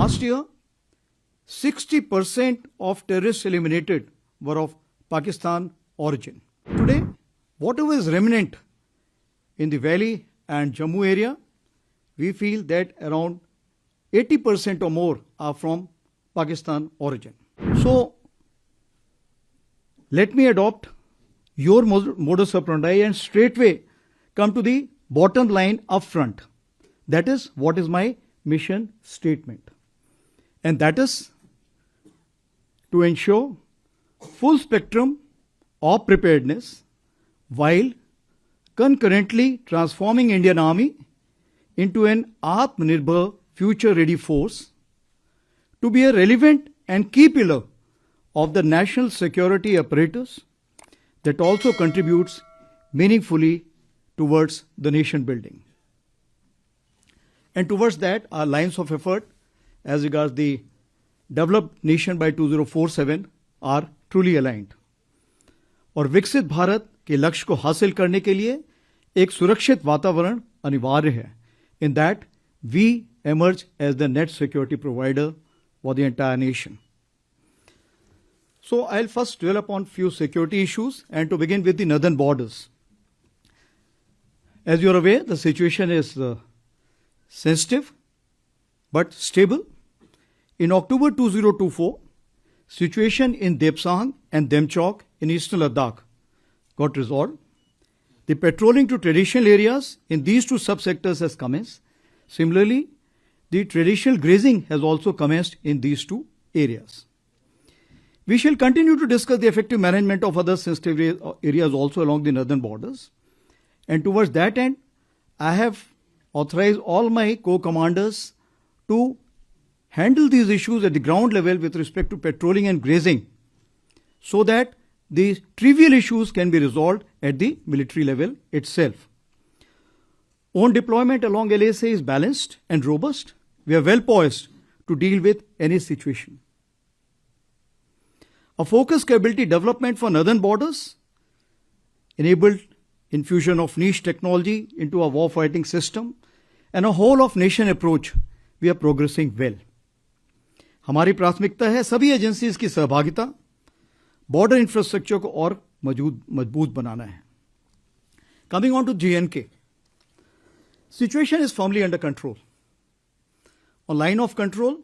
Last year, 60% of terrorists eliminated were of Pakistan origin. Today, whatever is remnant in the Valley and Jammu area, we feel that around 80% or more are from Pakistan origin. So, let me adopt your modus operandi and straightway come to the bottom line up front. That is what is my mission statement. And that is to ensure full spectrum of preparedness while concurrently transforming Indian Army into an Atmanirbhar future-ready force to be a relevant and key pillar of the national security apparatus that also contributes meaningfully towards the nation building. And towards that, our lines of effort as regards the developed nation by 2047 are truly aligned. और विकसित भारत के लक्ष्य को हासिल करने के लिए एक सुरक्षित वातावरण अनिवार्य है. In that, we emerge as the net security provider for the entire nation. So I'll first dwell upon few security issues and to begin with the northern borders. As you're aware, the situation is sensitive but stable. In October 2024, situation in Depsang and Demchok in eastern Ladakh got resolved. The patrolling to traditional areas in these two subsectors has commenced. Similarly, the traditional grazing has also commenced in these two areas. We shall continue to discuss the effective management of other sensitive areas also along the northern borders. And towards that end, I have authorized all my co-commanders to handle these issues at the ground level with respect to patrolling and grazing so that the trivial issues can be resolved at the military level itself. Own deployment along LSA is balanced and robust. We are well poised to deal with any situation. A focused capability development for northern borders enabled infusion of niche technology into our warfighting system and a whole of nation approach. We are progressing well. हमारी प्राथमिकता है सभी agencies की सहभागिता border infrastructure को और मजबूत बनाना है. Coming on to J&K. Situation is firmly under control. On line of control,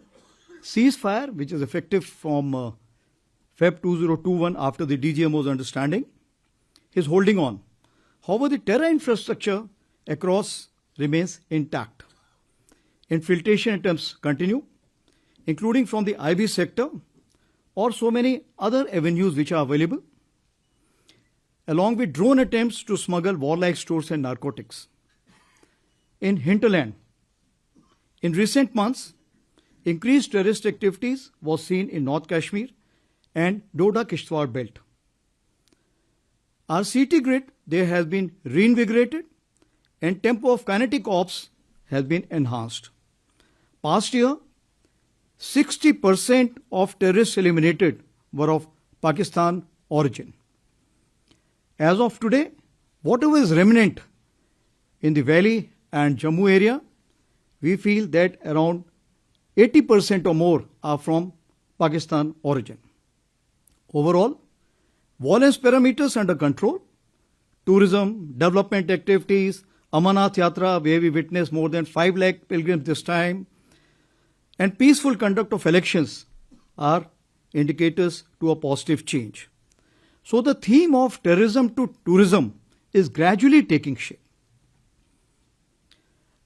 ceasefire, which is effective from Feb 2021 after the DGMO's understanding, is holding on. However, the terror infrastructure across remains intact. Infiltration attempts continue, including from the IB sector or so many other avenues which are available, along with drone attempts to smuggle warlike stores and narcotics. In hinterland, in recent months, increased terrorist activities was seen in North Kashmir and Doda-Kishtwar belt. Our CT grid there has been reinvigorated and tempo of kinetic ops has been enhanced. Past year, 60% of terrorists eliminated were of Pakistan origin. As of today, whatever is remnant in the Valley and Jammu area, we feel that around 80% or more are from Pakistan origin. Overall, violence parameters under control, tourism, development activities, Amarnath Yatra, where we witnessed more than 5 lakh pilgrims this time, and peaceful conduct of elections are indicators to a positive change. So the theme of terrorism to tourism is gradually taking shape.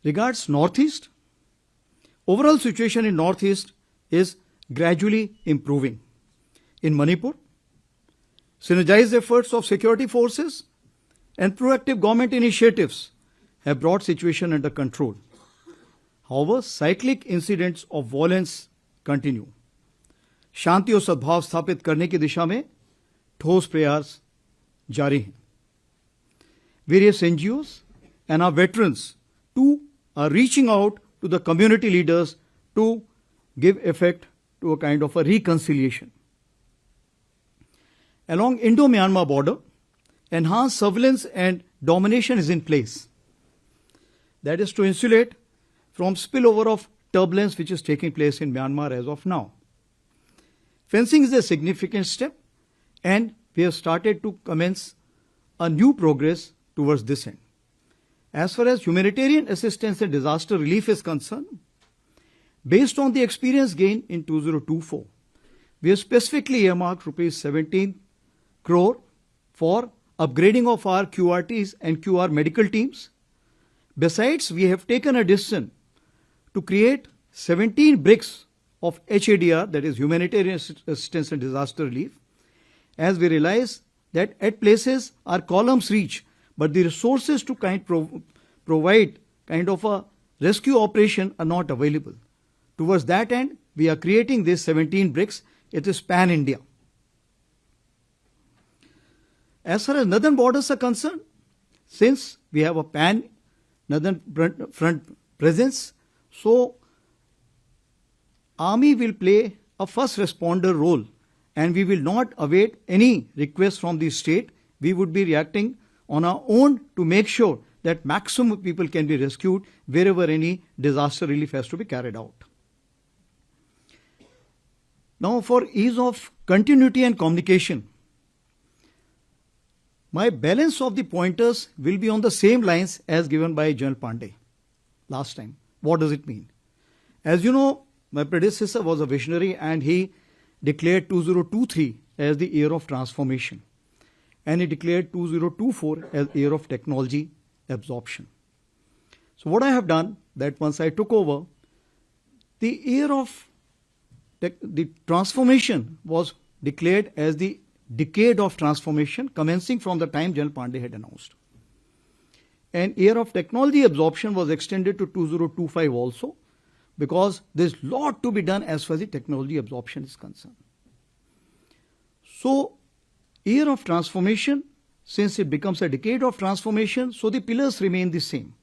Regards Northeast, overall situation in Northeast is gradually improving. In Manipur, synergized efforts of security forces and proactive government initiatives have brought situation under control. However, cyclic incidents of violence continue. शांति और सद्भाव स्थापित करने की दिशा में ठोस प्रयास जारी हैं. Various NGOs and our veterans too are reaching out to the community leaders to give effect to a kind of a reconciliation. Along Indo-Myanmar border, enhanced surveillance and domination is in place. That is to insulate from spillover of turbulence which is taking place in Myanmar as of now. Fencing is a significant step, and we have started to commence a new progress towards this end. As far as humanitarian assistance and disaster relief is concerned, based on the experience gained in 2024, we have specifically earmarked rupees 17 crore for upgrading of our QRTs and QR medical teams. Besides, we have taken a decision to create 17 bricks of HADR, that is Humanitarian Assistance and Disaster Relief, as we realize that at places our columns reach, but the resources to provide kind of a rescue operation are not available. Towards that end, we are creating these 17 bricks. It is pan-India. As far as northern borders are concerned, since we have a pan-northern front presence, so Army will play a first responder role, and we will not await any request from the state. We would be reacting on our own to make sure that maximum people can be rescued wherever any disaster relief has to be carried out. Now, for ease of continuity and communication, my balance of the pointers will be on the same lines as given by General Pandey last time. What does it mean? As you know, my predecessor was a visionary, and he declared 2023 as the year of transformation, and he declared 2024 as year of technology absorption. So what I have done, that once I took over, the year of the transformation was declared as the decade of transformation, commencing from the time General Pandey had announced. And year of technology absorption was extended to 2025 also, because there's a lot to be done as far as the technology absorption is concerned. So, year of transformation, since it becomes a decade of transformation, so the pillars remain the same.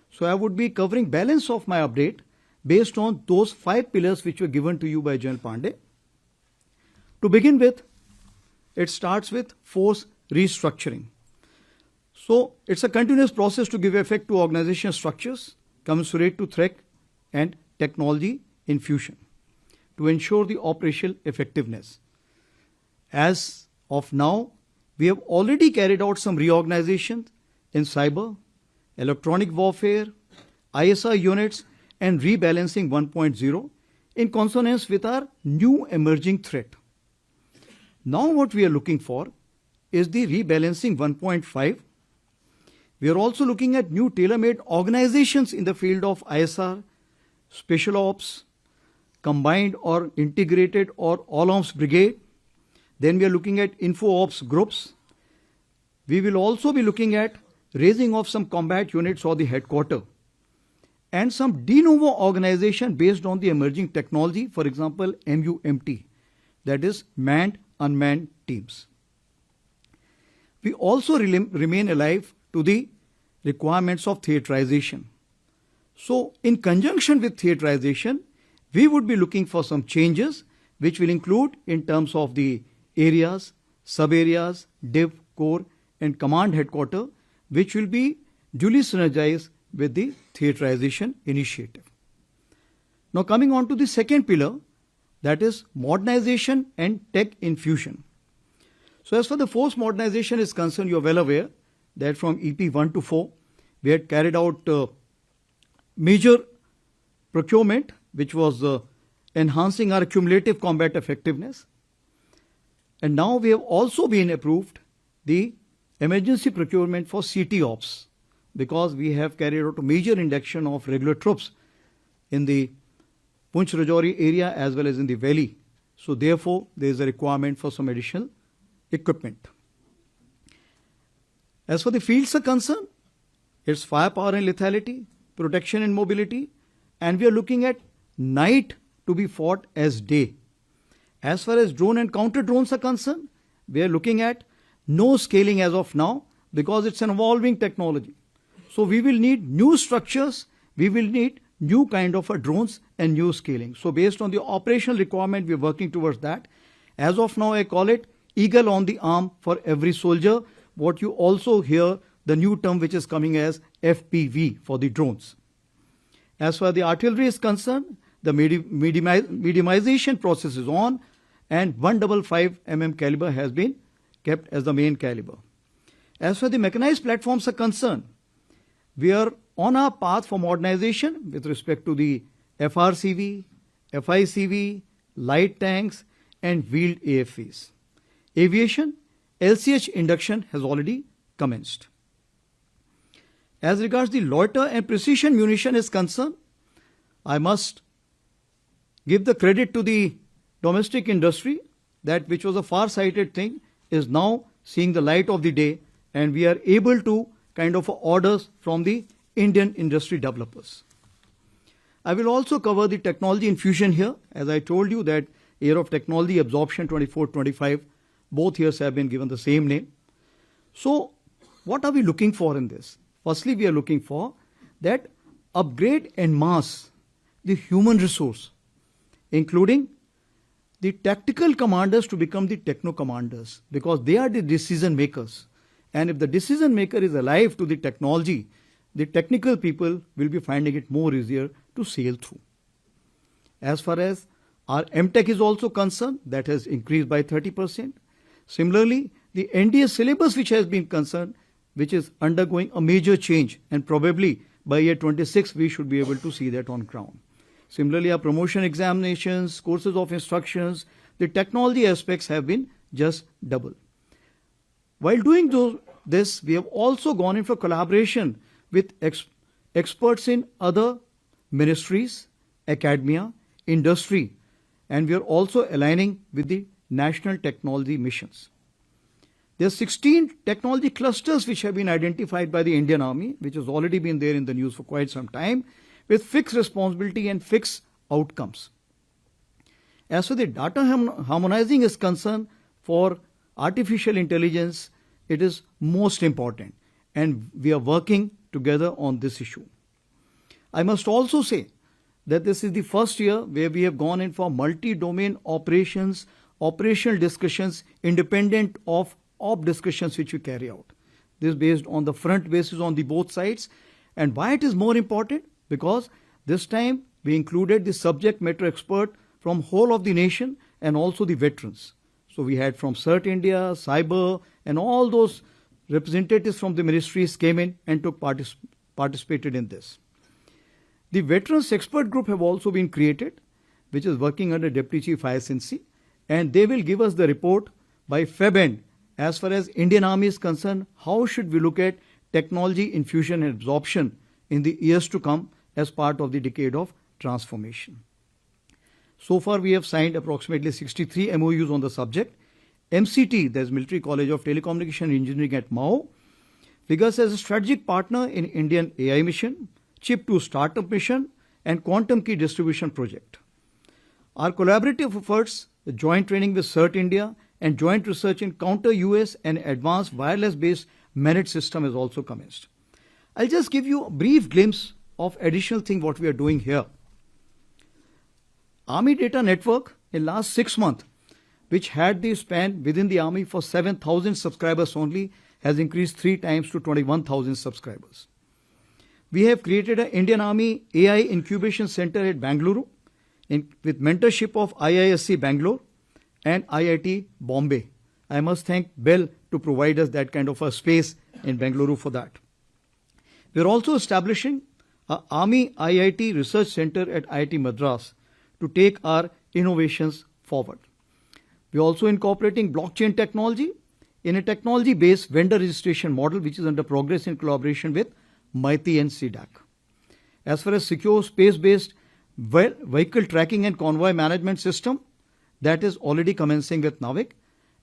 So I would be covering balance of my update based on those 5 pillars which were given to you by General Pandey. To begin with, it starts with force restructuring. So it's a continuous process to give effect to organization structures commensurate to threat and technology infusion to ensure the operational effectiveness. As of now, we have already carried out some reorganization in cyber, electronic warfare, ISR units, and rebalancing 1.0 in consonance with our new emerging threat. Now what we are looking for is the rebalancing 1.5. We are also looking at new tailor-made organizations in the field of ISR, special ops, combined or integrated or all-arms brigade. Then we are looking at info ops groups. We will also be looking at raising of some combat units or the headquarter, and some de novo organization based on the emerging technology, for example, MUMT, that is manned unmanned teams. We also remain alive to the requirements of theaterization. So, in conjunction with theaterization, we would be looking for some changes which will include in terms of the areas, sub-areas, div, core, and command headquarter, which will be duly synergized with the theaterization initiative. Now coming on to the second pillar, that is modernization and tech infusion. So as far the force modernization is concerned, you are well aware that from EP 1 to 4, we had carried out major procurement, which was enhancing our cumulative combat effectiveness. And now we have also been approved the emergency procurement for CT ops, because we have carried out a major induction of regular troops in the Poonch Rajouri area as well as in the valley. So therefore, there is a requirement for some additional equipment. As for the fields are concerned, it's firepower and lethality, protection and mobility, and we are looking at night to be fought as day. As far as drone and counter drones are concerned, we are looking at no scaling as of now, because it's an evolving technology. So we will need new structures, we will need new kind of drones and new scaling. So based on the operational requirement, we are working towards that. As of now, I call it eagle on the arm for every soldier. What you also hear, the new term which is coming as FPV for the drones. As far as the artillery is concerned, the mediumization process is on, and 155 caliber has been kept as the main caliber. As far as the mechanized platforms are concerned, we are on our path for modernization with respect to the FRCV, FICV, light tanks, and wheeled AFVs. Aviation, LCH induction has already commenced. As regards the loiter and precision munition is concerned, I must give the credit to the domestic industry that which was a far-sighted thing is now seeing the light of the day, and we are able to kind of orders from the Indian industry developers. I will also cover the technology infusion here. As I told you that year of technology absorption 24-25, both years have been given the same name. So what are we looking for in this? Firstly, we are looking for that upgrade en masse the human resource, including the tactical commanders to become the techno commanders, because they are the decision makers. And if the decision maker is alive to the technology, the technical people will be finding it more easier to sail through. As far as our MTech is also concerned, that has increased by 30%. Similarly, the NDA syllabus which has been concerned, which is undergoing a major change, and probably by year 26 we should be able to see that on ground. Similarly, our promotion examinations, courses of instructions, the technology aspects have been just double. While doing this, we have also gone in for collaboration with experts in other ministries, academia, industry, and we are also aligning with the national technology missions. There are 16 technology clusters which have been identified by the Indian Army, which has already been there in the news for quite some time, with fixed responsibility and fixed outcomes. As for the data harmonizing is concerned, for artificial intelligence, it is most important, and we are working together on this issue. I must also say that this is the first year where we have gone in for multi-domain operations, operational discussions independent of op discussions which we carry out. This is based on the front basis on the both sides. And why it is more important? Because this time we included the subject matter expert from whole of the nation and also the veterans. So we had from CERT India, Cyber, and all those representatives from the ministries came in and participated in this. The Veterans Expert Group have also been created, which is working under Deputy Chief ISNC, and they will give us the report by Feb end as far as Indian Army is concerned, how should we look at technology infusion and absorption in the years to come as part of the decade of transformation. So far we have signed approximately 63 MOUs on the subject. MCT, that is Military College of Telecommunication Engineering at Mao, figures as a strategic partner in Indian AI mission, Chip-2 Startup mission, and Quantum Key Distribution project. Our collaborative efforts, the joint training with CERT India and joint research in counter-US and advanced wireless-based managed system has also commenced. I'll just give you a brief glimpse of additional thing what we are doing here. Army Data Network in last 6 months, which had the span within the Army for 7,000 subscribers only, has increased 3 times to 21,000 subscribers. We have created an Indian Army AI Incubation Center at Bangalore with mentorship of IISc Bangalore and IIT Bombay. I must thank Bell to provide us that kind of a space in Bangalore for that. We are also establishing an Army IIT Research Center at IIT Madras to take our innovations forward. We are also incorporating blockchain technology in a technology-based vendor registration model which is under progress in collaboration with MITI and CDAC. As far as secure space-based vehicle tracking and convoy management system, that is already commencing with NAVIC.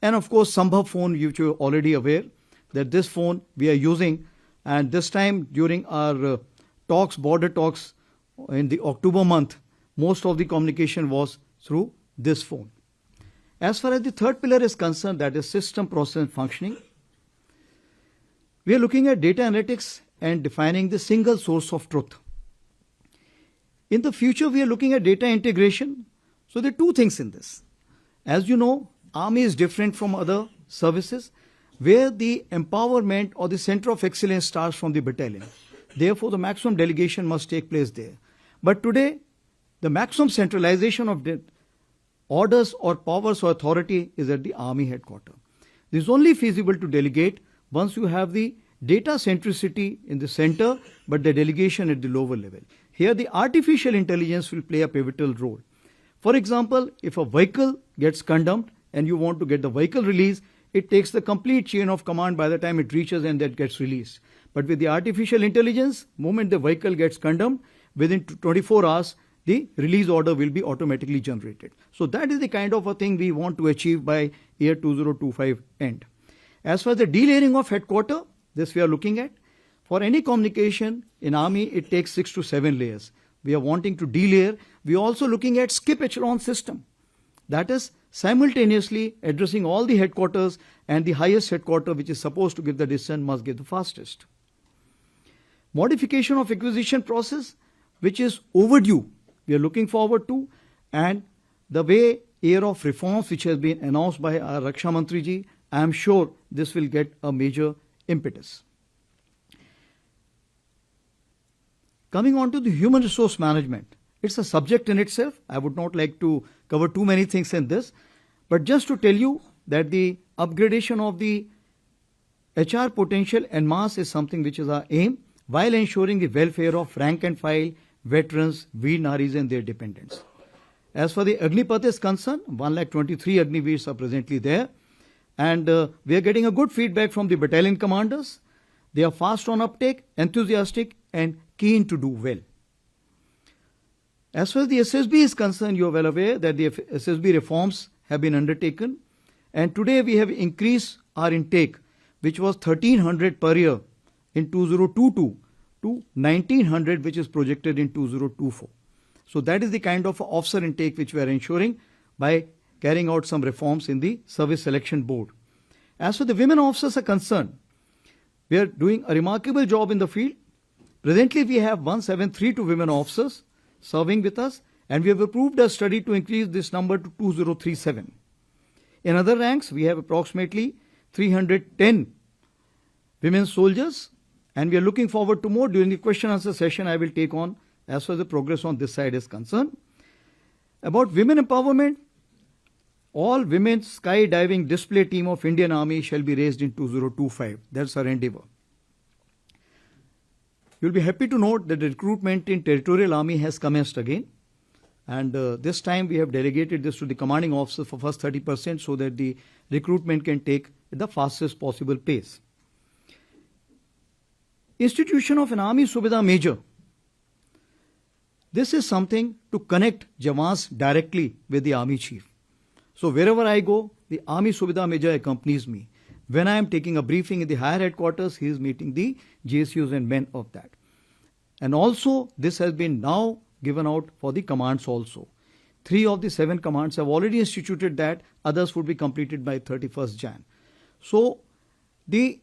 And of course, Sambhav phone, which you are already aware that this phone we are using, and this time during our border talks in the October month, most of the communication was through this phone. As far as the third pillar is concerned, that is system, process and functioning, we are looking at data analytics and defining the single source of truth. In the future, we are looking at data integration. So there are two things in this. As you know, Army is different from other services where the empowerment or the center of excellence starts from the battalion. Therefore, the maximum delegation must take place there. But today, the maximum centralization of the orders or powers or authority is at the army headquarters. This is only feasible to delegate once you have the data centricity in the center, but the delegation at the lower level. Here, the artificial intelligence will play a pivotal role. For example, if a vehicle gets condemned and you want to get the vehicle released, it takes the complete chain of command by the time it reaches and that gets released. But with the artificial intelligence, moment the vehicle gets condemned, within 24 hours, the release order will be automatically generated. So that is the kind of a thing we want to achieve by year 2025 end. As far as the delayering of headquarters, this we are looking at. For any communication in army, it takes 6 to 7 layers. We are wanting to delayer. We are also looking at skip echelon system. That is simultaneously addressing all the headquarters, and the highest headquarters, which is supposed to give the decision, must give the fastest. Modification of acquisition process, which is overdue, we are looking forward to, and the way year of reforms which has been announced by our Raksha Mantri ji, I am sure this will get a major impetus. Coming on to the human resource management, it's a subject in itself. I would not like to cover too many things in this, but just to tell you that the upgradation of the HR potential en masse is something which is our aim, while ensuring the welfare of rank and file, veterans, Veer Naris and their dependents. As for the Agnipath is concerned, 123 Agniveers are presently there, and we are getting a good feedback from the battalion commanders. They are fast on uptake, enthusiastic and keen to do well. As far as the SSB is concerned, you are well aware that the SSB reforms have been undertaken, and today we have increased our intake, which was 1300 per year in 2022 to 1900, which is projected in 2024. So that is the kind of officer intake which we are ensuring by carrying out some reforms in the service selection board. As for the women officers are concerned, we are doing a remarkable job in the field. Presently, we have 1732 women officers serving with us, and we have approved a study to increase this number to 2037. In other ranks, we have approximately 310 women soldiers, and we are looking forward to more. During the question answer session, I will take on as far as the progress on this side is concerned. About women empowerment, all women skydiving display team of Indian Army shall be raised in 2025. That's our endeavor. You'll be happy to note that the recruitment in Territorial Army has commenced again. And this time we have delegated this to the commanding officer for first 30% so that the recruitment can take at the fastest possible pace. Institution of an Army Subedar Major. This is something to connect Jawans directly with the Army Chief. So wherever I go, the Army Subedar Major accompanies me. When I am taking a briefing in the higher headquarters, he is meeting the JSUs and men of that. And also, this has been now given out for the commands also. 3 of the 7 commands have already instituted that, others would be completed by 31st Jan. So, the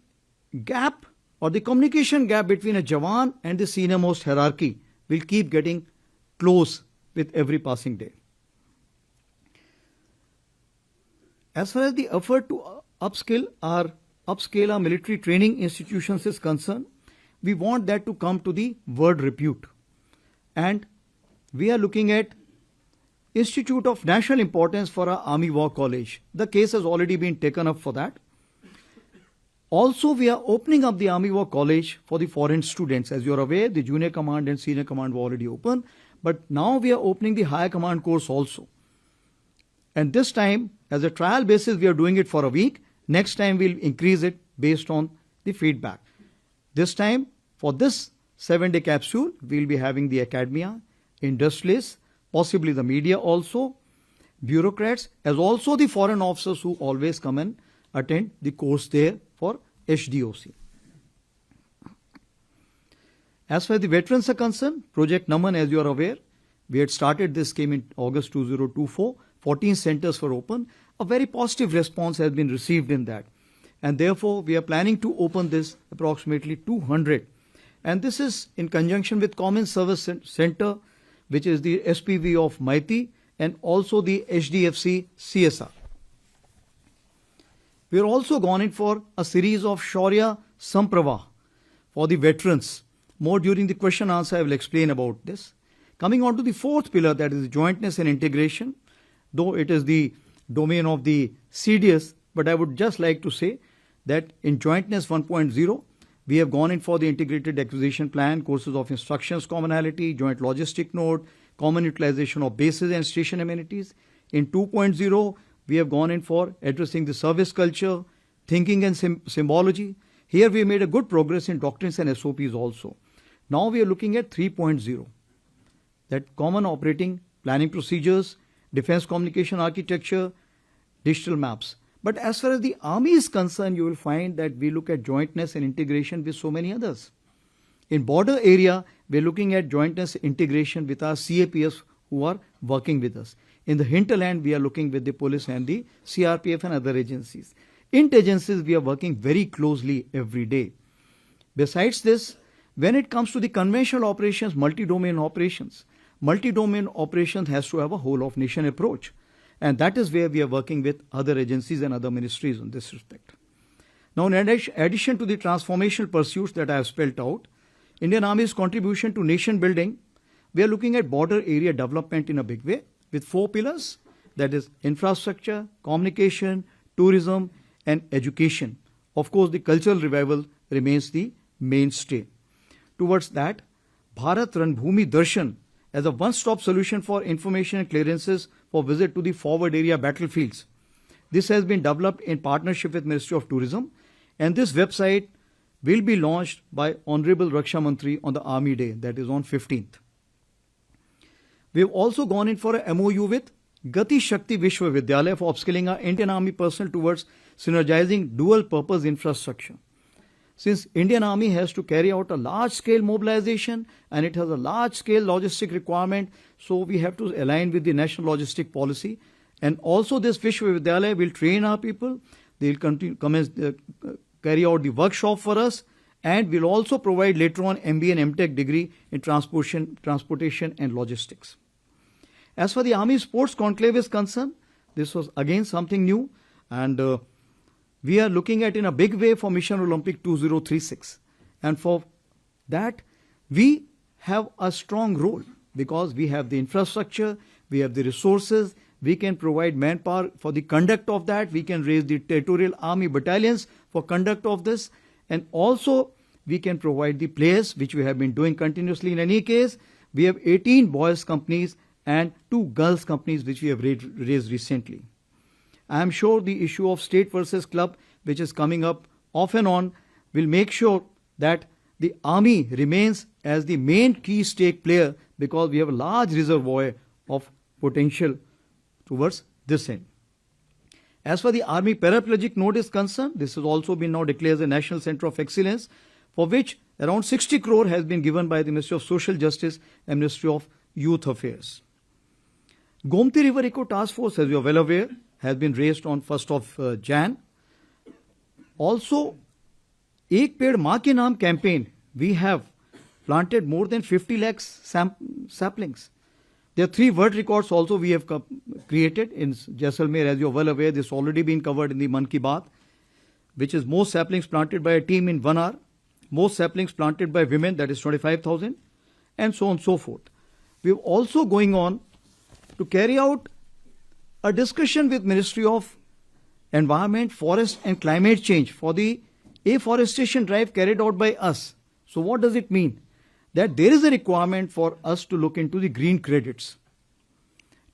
gap or the communication gap between a Jawan and the senior most hierarchy will keep getting close with every passing day. As far as the effort to upscale our military training institutions is concerned, we want that to come to the world repute. And we are looking at Institute of National Importance for our Army War College. The case has already been taken up for that. Also, we are opening up the Army War College for the foreign students. As you are aware, the junior command and senior command were already open, but now we are opening the higher command course also. And this time, as a trial basis, we are doing it for a week. Next time, we'll increase it based on the feedback. This time, for this 7-day capsule, we'll be having the academia, industrialists, possibly the media also, bureaucrats, as also the foreign officers who always come and attend the course there for HDOC. As far as the veterans are concerned, Project Naman, as you are aware, we had started this scheme in August 2024. 14 centers were open. A very positive response has been received in that. And therefore, we are planning to open this approximately 200. And this is in conjunction with Common Service Center, which is the SPV of Maiti, and also the HDFC CSR. We are also gone in for a series of Shaurya Samprava for the veterans. More during the question answer, I will explain about this. Coming on to the fourth pillar, that is jointness and integration, though it is the domain of the CDS, but I would just like to say that in Jointness 1.0, we have gone in for the integrated acquisition plan, courses of instructions commonality, joint logistic node, common utilization of bases and station amenities. In 2.0, we have gone in for addressing the service culture, thinking and symbology. Here we made a good progress in doctrines and SOPs also. Now we are looking at 3.0, that common operating planning procedures, defense communication architecture, digital maps. But as far as the army is concerned, you will find that we look at jointness and integration with so many others. In border area, we are looking at jointness integration with our CAPS who are working with us. In the hinterland, we are looking with the police and the CRPF and other agencies. Int-agencies, we are working very closely every day. Besides this, when it comes to the conventional operations, multi-domain operations has to have a whole of nation approach. And that is where we are working with other agencies and other ministries in this respect. Now, in addition to the transformational pursuits that I have spelled out, Indian Army's contribution to nation building, we are looking at border area development in a big way with 4 pillars, that is infrastructure, communication, tourism, and education. Of course, the cultural revival remains the mainstay. Towards that, Bharat Ranbhumi Darshan as a one-stop solution for information and clearances for visit to the forward area battlefields. This has been developed in partnership with Ministry of Tourism, and this website will be launched by Honorable Raksha Mantri on the Army Day, that is on 15th. We have also gone in for a MOU with Gati Shakti Vishwavidyalaya for upskilling our Indian Army personnel towards synergizing dual-purpose infrastructure. Since Indian Army has to carry out a large-scale mobilization and it has a large-scale logistic requirement, so we have to align with the national logistic policy. And also this Vishwavidyalaya will train our people. They will carry out the workshop for us, and will also provide later on MBA and MTech degree in transportation and logistics. As for the Army Sports Conclave is concerned, this was again something new, and we are looking at in a big way for Mission Olympic 2036. And for that, we have a strong role because we have the infrastructure, we have the resources, we can provide manpower for the conduct of that, we can raise the territorial army battalions for conduct of this, and also we can provide the players, which we have been doing continuously. In any case, we have 18 boys companies and 2 girls companies which we have raised recently. I am sure the issue of state versus club, which is coming up off and on, will make sure that the army remains as the main key stake player because we have a large reservoir of potential towards this end. As far as the Army Paraplegic Node is concerned, this has also been now declared as a National Center of Excellence, for which around 60 crore has been given by the Ministry of Social Justice and Ministry of Youth Affairs. Gomti River Eco Task Force, as you are well aware, has been raised on 1st of Jan. Also, Ek Ped Maa Ke Naam campaign, we have planted more than 50 lakhs saplings. There are 3 world records also we have created in Jaisalmer. As you are well aware, this has already been covered in the Man Ki Baat, which is most saplings planted by a team in 1 hour, most saplings planted by women, that is 25,000, and so on and so forth. We are also going on to carry out a discussion with Ministry of Environment, Forest and Climate Change for the afforestation drive carried out by us. So what does it mean? That there is a requirement for us to look into the green credits.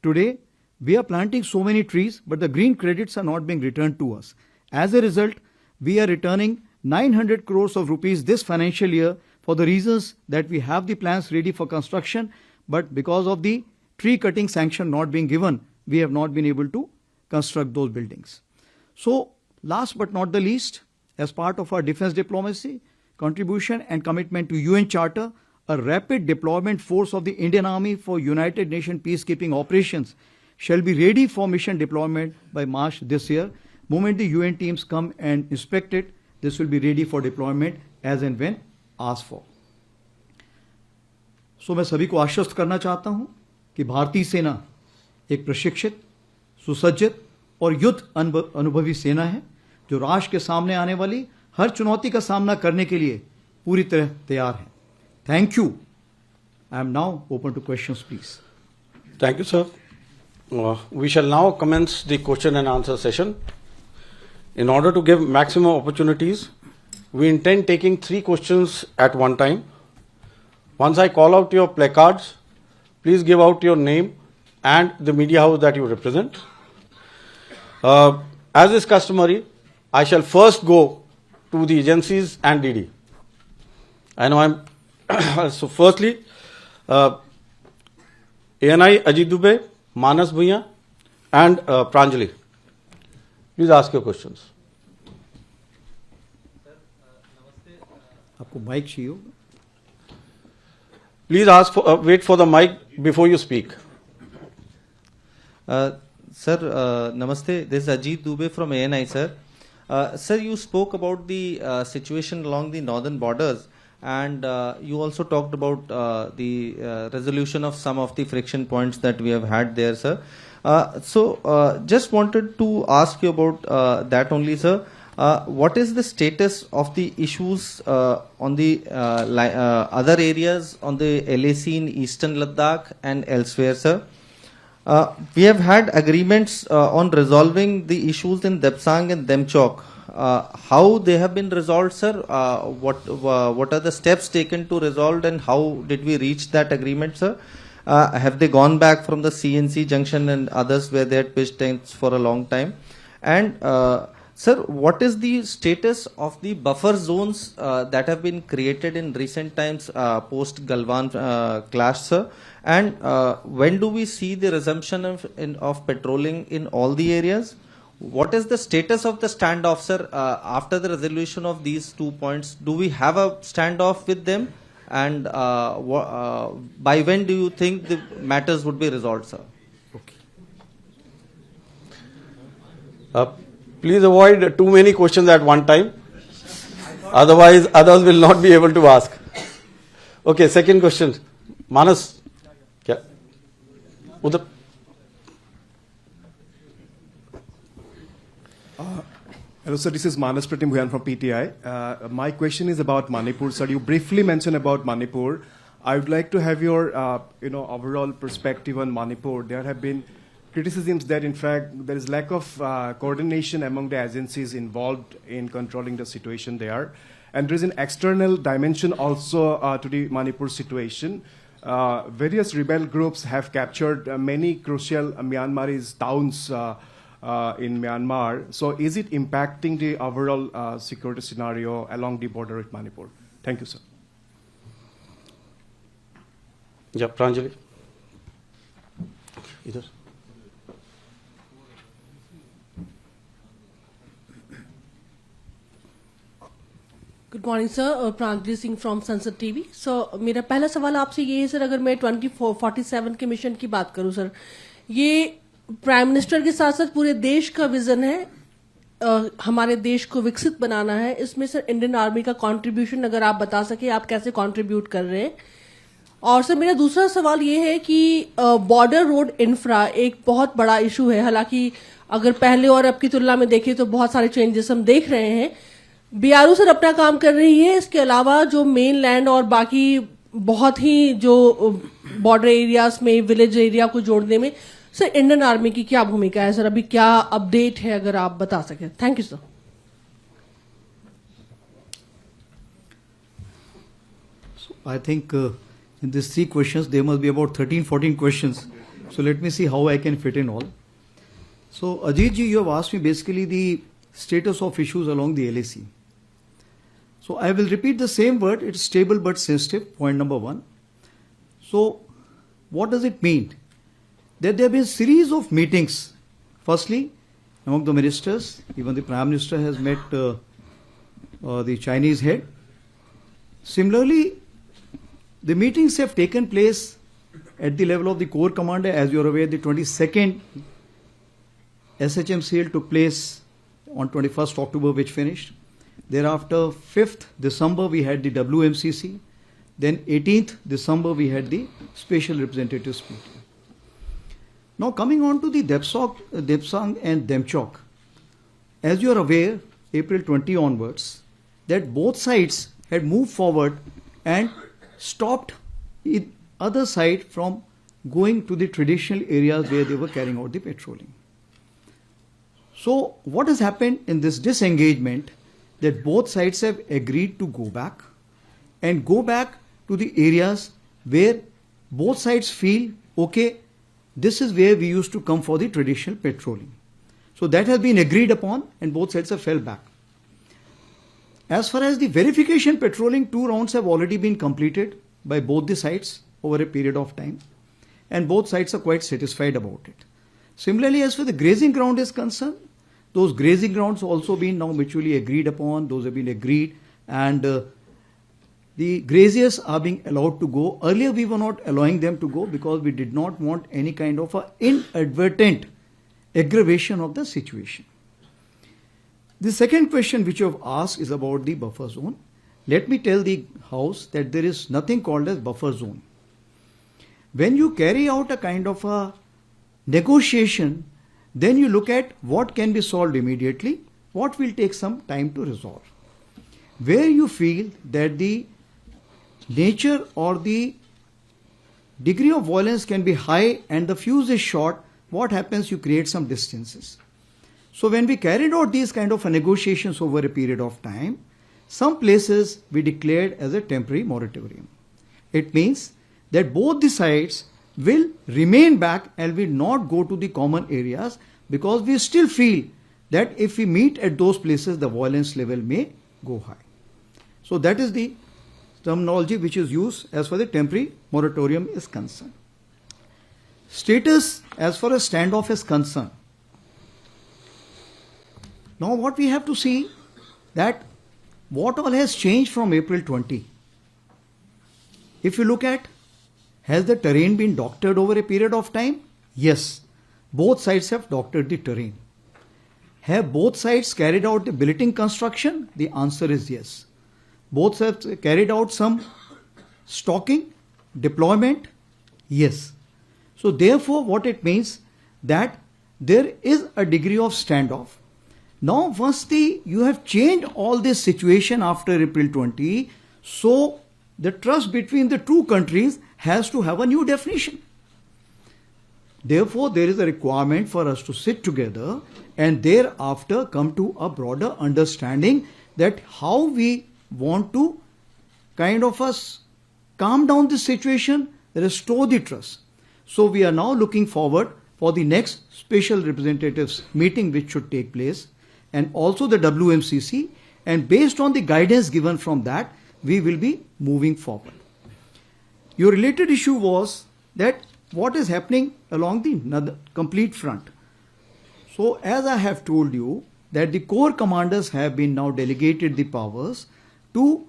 Today, we are planting so many trees, but the green credits are not being returned to us. As a result, we are returning 900 crores of rupees this financial year for the reasons that we have the plans ready for construction, but because of the tree cutting sanction not being given, we have not been able to construct those buildings. So, last but not the least, as part of our defense diplomacy, contribution and commitment to UN Charter, a rapid deployment force of the Indian Army for United Nations peacekeeping operations shall be ready for mission deployment by March this year. Moment the UN teams come and inspect it, this will be ready for deployment as and when asked for. So मैं सभी को आश्वस्त करना चाहता हूं कि भारतीय सेना एक प्रशिक्षित, सुसज्जित और युद्ध अनुभवी सेना है जो राष्ट्र के सामने आने वाली हर चुनौती का सामना करने के लिए पूरी तरह तैयार है. Thank you I am now open to questions, please. Thank you, sir. We shall now commence the question and answer session. In order to give maximum opportunities, we intend taking 3 questions at one time. Once I call out your placards, please give out your name and the media house that you represent. As is customary, I shall first go to the agencies and DD. I know I'm so firstly, ANI Ajit Dubey, Manas Bhuiya and Pranjali. Please ask your questions. आपको mic चाहिए होगा? Please ask for, wait for the mic before you speak. Sir, namaste. This is Ajit Dubey from ANI, sir. Sir, you spoke about the situation along the northern borders, and you also talked about the resolution of some of the friction points that we have had there, sir. So, just wanted to ask you about that only, sir. What is the status of the issues on the other areas on the LAC in Eastern Ladakh and elsewhere, sir? We have had agreements on resolving the issues in Depsang and Demchok. How they have been resolved, sir? What are the steps taken to resolve, and how did we reach that agreement, sir? Have they gone back from the CNC junction and others where they had pitched tents for a long time? And sir, what is the status of the buffer zones that have been created in recent times post Galwan clash, sir? And when do we see the resumption of patrolling in all the areas? What is the status of the standoff, sir? After the resolution of these 2 points, do we have a standoff with them? And by when do you think the matters would be resolved, sir? Okay. Please avoid too many questions at one time. Otherwise, others will not be able to ask. Okay, second question. Manas. Yeah. Udar. Hello, sir. This is Manas Pratim Bhuyan from PTI. My question is about Manipur. Sir, you briefly mentioned about Manipur. I would like to have your, overall perspective on Manipur. There have been criticisms that, in fact, there is lack of coordination among the agencies involved in controlling the situation there. And there is an external dimension also to the Manipur situation. Various rebel groups have captured many crucial Myanmarese towns in Myanmar. So is it impacting the overall security scenario along the border with Manipur? Thank you, sir. Yeah, Pranjali. Either. Good morning sir, Pranjali Singh from संसद TV. सो मेरा पहला सवाल आपसे ये है sir, अगर मैं 2047 के मिशन की बात करूं सर, ये प्राइम मिनिस्टर के साथ साथ पूरे देश का विजन है, हमारे देश को विकसित बनाना है. इसमें सर इंडियन आर्मी का कंट्रीब्यूशन अगर आप बता सके, आप कैसे कंट्रीब्यूट कर रहे हैं. और सर मेरा दूसरा सवाल ये है कि बॉर्डर रोड इंफ्रा एक बहुत बड़ा इशू है. हालांकि अगर पहले और अब की तुलना में देखें तो बहुत सारे चेंजेस हम देख रहे हैं. बीआरओ सर अपना काम कर रही है, इसके अलावा जो मेन लैंड और बाकी बहुत ही जो बॉर्डर एरियाज में विलेज एरिया को जोड़ने में सर इंडियन आर्मी की क्या भूमिका है सर, अभी क्या अपडेट है अगर आप बता सकें. Thank you sir. I think in these 3 questions, there must be about 13-14 questions. So let me see how I can fit in all. So Ajit ji, you have asked me basically the status of issues along the LAC. So I will repeat the same word, it's stable but sensitive, point number 1. So what does it mean? That there have been a series of meetings. Firstly, among the ministers, even the Prime Minister has met the Chinese head. Similarly, the meetings have taken place at the level of the Corps Commander. As you are aware, the 22nd SHMCL took place on 21st October, which finished. Thereafter, 5th December, we had the WMCC. Then 18th December, we had the Special Representatives meeting. Now, coming on to the Depsang and Demchok. As you are aware, April 20 onwards, that both sides had moved forward and stopped other side from going to the traditional areas where they were carrying out the patrolling. So what has happened in this disengagement, that both sides have agreed to go back to the areas where both sides feel, okay, this is where we used to come for the traditional patrolling. So that has been agreed upon and both sides have fell back. As far as the verification patrolling, 2 rounds have already been completed by both the sides over a period of time, and both sides are quite satisfied about it. Similarly, as far as the grazing ground is concerned, those grazing grounds also been now mutually agreed upon, those have been agreed, and the graziers are being allowed to go. Earlier we were not allowing them to go because we did not want any kind of a inadvertent aggravation of the situation. The second question which you have asked is about the buffer zone. Let me tell the House that there is nothing called as buffer zone. When you carry out a kind of a negotiation, then you look at what can be solved immediately, what will take some time to resolve. Where you feel that the nature or the degree of violence can be high and the fuse is short, what happens? You create some distances. So when we carried out these kind of negotiations over a period of time, some places we declared as a temporary moratorium. It means that both the sides will remain back and will not go to the common areas because we still feel that if we meet at those places, the violence level may go high. So that is the terminology which is used as far as the temporary moratorium is concerned. Status as far as standoff is concerned. Now what we have to see that what all has changed from April 20. If you look at, has the terrain been doctored over a period of time? Yes. Both sides have doctored the terrain. Have both sides carried out the billeting construction? The answer is yes. Both have carried out some stocking, deployment? Yes. So therefore what it means that there is a degree of standoff. Now once you have changed all this situation after April 20, so the trust between the two countries has to have a new definition. Therefore, there is a requirement for us to sit together and thereafter come to a broader understanding that how we want to kind of calm down the situation, restore the trust. So we are now looking forward for the next special representatives meeting which should take place, and also the WMCC, and based on the guidance given from that, we will be moving forward. Your related issue was that what is happening along the complete front. So as I have told you that the corps commanders have been now delegated the powers to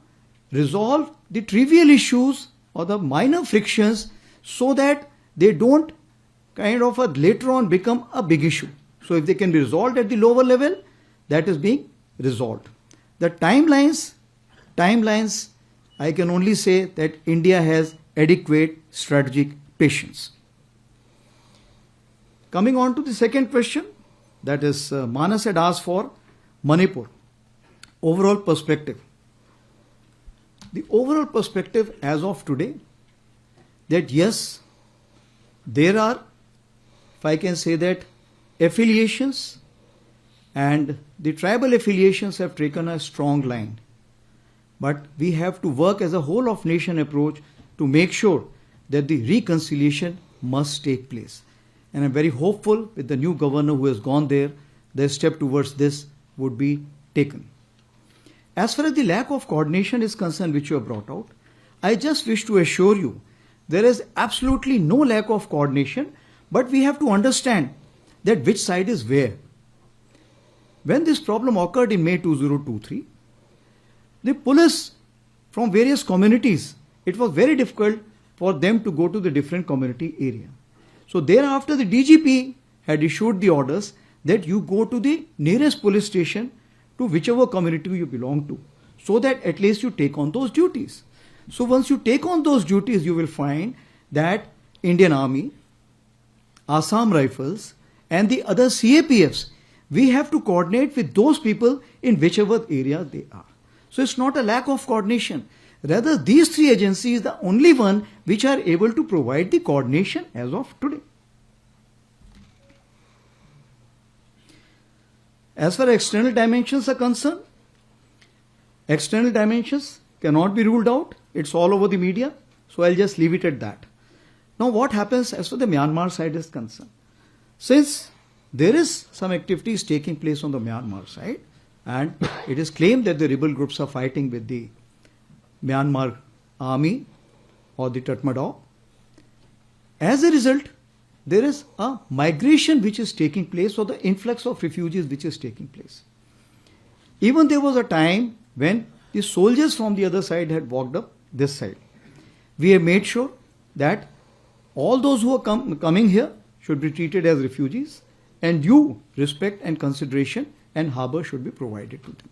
resolve the trivial issues or the minor frictions so that they don't kind of later on become a big issue. So if they can be resolved at the lower level, that is being resolved. The timelines, I can only say that India has adequate strategic patience. Coming on to the second question, that is Manas had asked for Manipur. Overall perspective. The overall perspective as of today, that yes, there are, if I can say that, affiliations, and the tribal affiliations have taken a strong line. But we have to work as a whole of nation approach to make sure that the reconciliation must take place. And I'm very hopeful with the new governor who has gone there, the step towards this would be taken. As far as the lack of coordination is concerned, which you have brought out, I just wish to assure you there is absolutely no lack of coordination, but we have to understand that which side is where. When this problem occurred in May 2023, the police from various communities, it was very difficult for them to go to the different community area. So thereafter the DGP had issued the orders that you go to the nearest police station to whichever community you belong to, so that at least you take on those duties. So once you take on those duties, you will find that Indian Army, Assam Rifles and the other CAPFs, we have to coordinate with those people in whichever area they are. So it's not a lack of coordination. Rather, these three agencies are the only one which are able to provide the coordination as of today. As far as external dimensions are concerned, external dimensions cannot be ruled out. It's all over the media. So I'll just leave it at that. Now what happens as far as the Myanmar side is concerned? Since there is some activities taking place on the Myanmar side, and it is claimed that the rebel groups are fighting with the Myanmar army or the Tatmadaw. As a result, there is a migration which is taking place, or the influx of refugees which is taking place. Even there was a time when the soldiers from the other side had walked up this side. We have made sure that all those who are coming here should be treated as refugees, and due respect and consideration and harbour should be provided to them.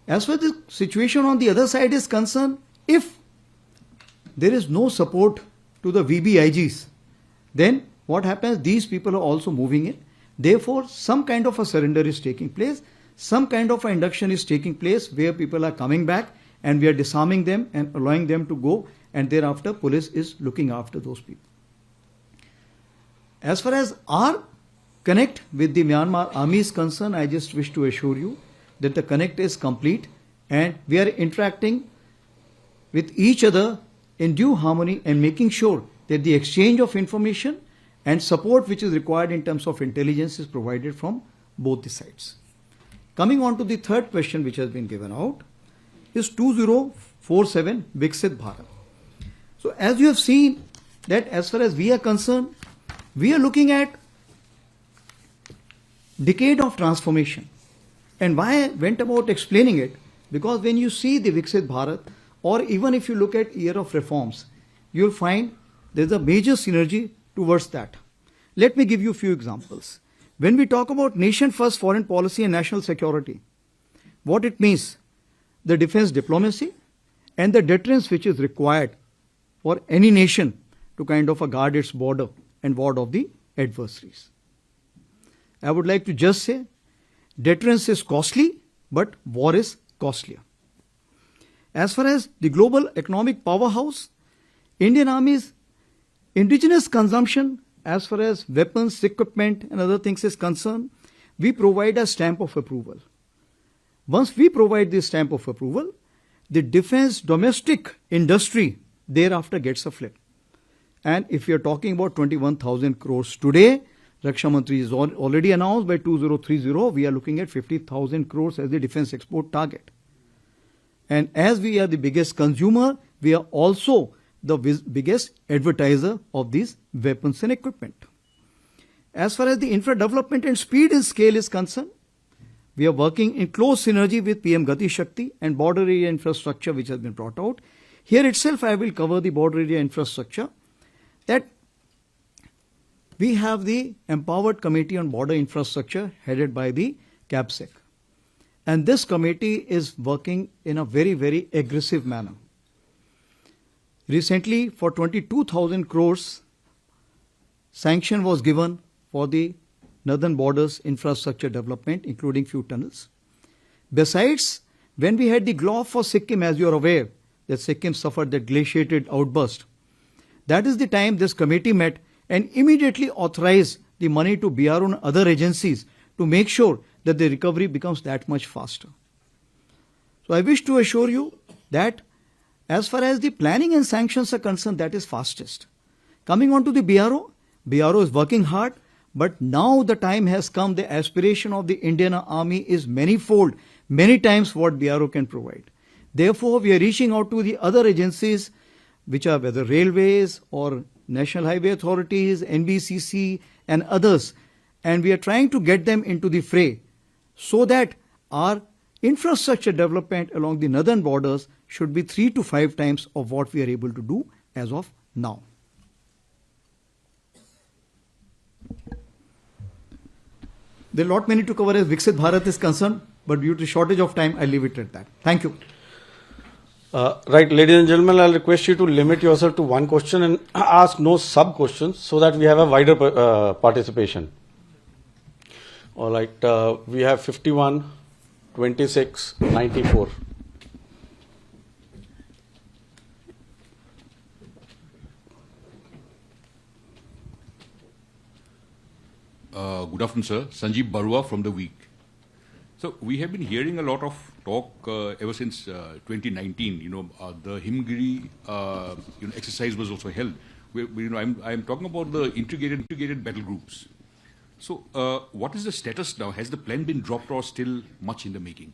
As far as the situation on the other side is concerned, if there is no support to the VBIGs, then what happens? These people are also moving in. Therefore, some kind of a surrender is taking place. Some kind of an induction is taking place where people are coming back and we are disarming them and allowing them to go, and thereafter police is looking after those people. As far as our connect with the Myanmar army is concerned, I just wish to assure you that the connect is complete and we are interacting with each other in due harmony and making sure that the exchange of information and support which is required in terms of intelligence is provided from both the sides. Coming on to the third question which has been given out is 2047 Viksit Bharat. So as you have seen that as far as we are concerned, we are looking at decade of transformation. And why I went about explaining it? Because when you see the Viksit Bharat, or even if you look at year of reforms, you'll find there's a major synergy towards that. Let me give you a few examples. When we talk about nation first foreign policy and national security, what it means, the defense diplomacy and the deterrence which is required for any nation to kind of guard its border and ward off the adversaries. I would like to just say, deterrence is costly, but war is costlier. As far as the global economic powerhouse, Indian Army's indigenous consumption as far as weapons, equipment and other things is concerned, we provide a stamp of approval. Once we provide this stamp of approval, the defense domestic industry thereafter gets a flip. And if you are talking about 21,000 crores today, Raksha Mantri is already announced by 2030, we are looking at 50,000 crores as the defense export target. And as we are the biggest consumer, we are also the biggest advertiser of these weapons and equipment. As far as the infra development and speed and scale is concerned, we are working in close synergy with PM Gati Shakti and border area infrastructure which has been brought out. Here itself I will cover the border area infrastructure. That we have the Empowered Committee on Border Infrastructure headed by the CAPSEC. And this committee is working in a very, very aggressive manner. Recently, for 22,000 crores, sanction was given for the northern borders infrastructure development, including few tunnels. Besides, when we had the glow for Sikkim, as you are aware, that Sikkim suffered that glaciated outburst, that is the time this committee met and immediately authorized the money to BRO and other agencies to make sure that the recovery becomes that much faster. So I wish to assure you that as far as the planning and sanctions are concerned, that is fastest. Coming on to the BRO is working hard, but now the time has come, the aspiration of the Indian Army is manifold, many times what BRO can provide. Therefore, we are reaching out to the other agencies, which are whether railways or National Highway Authorities, NBCC and others, and we are trying to get them into the fray so that our infrastructure development along the northern borders should be 3 to 5 times of what we are able to do as of now. There are a lot many to cover as Viksit Bharat is concerned, but due to shortage of time, I leave it at that. Thank you. Right, ladies and gentlemen, I'll request you to limit yourself to one question and ask no sub-questions so that we have a wider participation. All right, we have 51, 26, 94. Good afternoon, sir. Sanjeev Barua from The Week. So we have been hearing a lot of talk ever since 2019. The Himgiri exercise was also held. I'm talking about the integrated battle groups. So what is the status now? Has the plan been dropped or still much in the making?